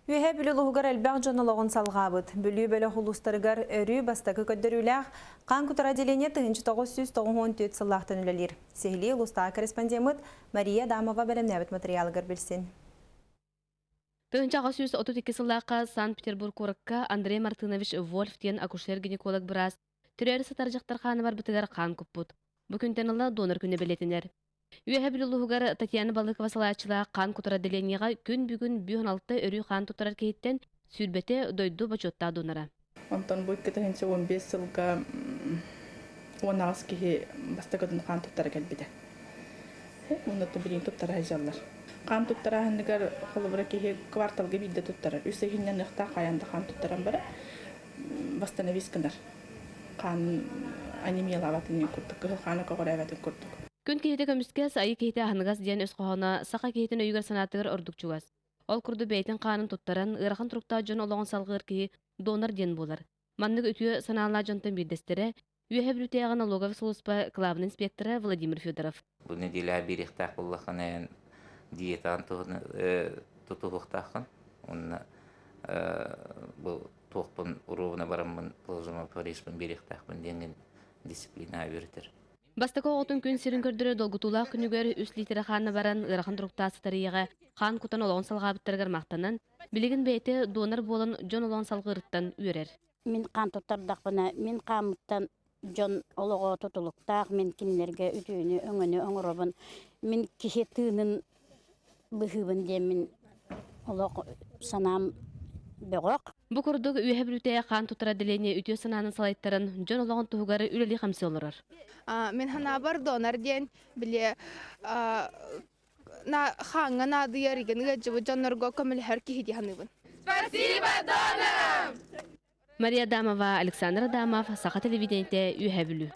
Үһэ бүлі луғығар әлбәқ жоналығын салғабыт. Бүлі бөлі хулустарығар өрі бастағы көддіріләқ қан күтір әделене 1994 сыллақтын үлелер. Сехли ұлыстағы корреспондемыт Мария Дамова бәлемнәбіт материалығыр білсін. 1932 сыллаққа Санкт-Петербург қорыққа Андрей Мартынович Вольф тен акушер-гинеколог біраз түрері сатаржақтар қаны бар бұтығар қан күппұт. Бүкінтен ұлы донор күні білетінер. Үеһе билулугар Татьяна Балыкова салаачыла кан кутара деленига күн бүгүн 16 өрү кан тутарар кейттен сүрбете дойду бачотта донора. Онтон бу 15 жылга 10 кихи бастагадын кан тутара келбиде. Мунда билин тутара жаллар. Кан тутара хандыгар холбура кихи кварталга бидде тутара. Үсегинен ныкта каянда кан тутаран бар. Бастана вискандар. Кан анемиялаватын куртук, каны когорабатын куртук. Күн кейте көміскес айы кейте ханығас ден өз қоғана сақа кейтен өйгер санатығыр ордукчугас. Ол күрді бәйтін қанын тұттаран ырақын тұрықта жон олығын салғыр кейі донор ден болар. Маннық өтіе саналына жонтан бірдестері үйе білуте ағын налоговый служба главный инспекторы Владимир Федоров. Бұл неделя беректақ болақын диетан тұтуғықтақын. Бұл тоқпын ұруғына барамын пылжыма паришпін беректақпын денген дисциплина өрітір. Бастако отун күн сирин көрдөрө долгутулаа күнүгөр үс литре ханна баран ырахын туруктаасы тарыйга хан кутан олоон салгаабыттаргар мактанан билигин бейте донор болон жон олоон салгырыттан үйрер. Мен кан тутардакпына, мен камыттан жон олого тутулуктаак, мен кинилерге үтүүнү өңөнү оңоробун, мен кише тыынын быхыбын демин олог санам бөгөк. Бу курдук үйе билүтэ хан тутара делени үтүө санаанын салайттарын жон олоон тугары үлели хамсы олорор. Мен хана бар донор ден биле на ханга на дыярыгын гыжыбы жонорго көмүл хер кихиди ханыбын. Спасибо, донорам! Мария Дамова, Александр Адамов, Саха телевидениете үйе билүү.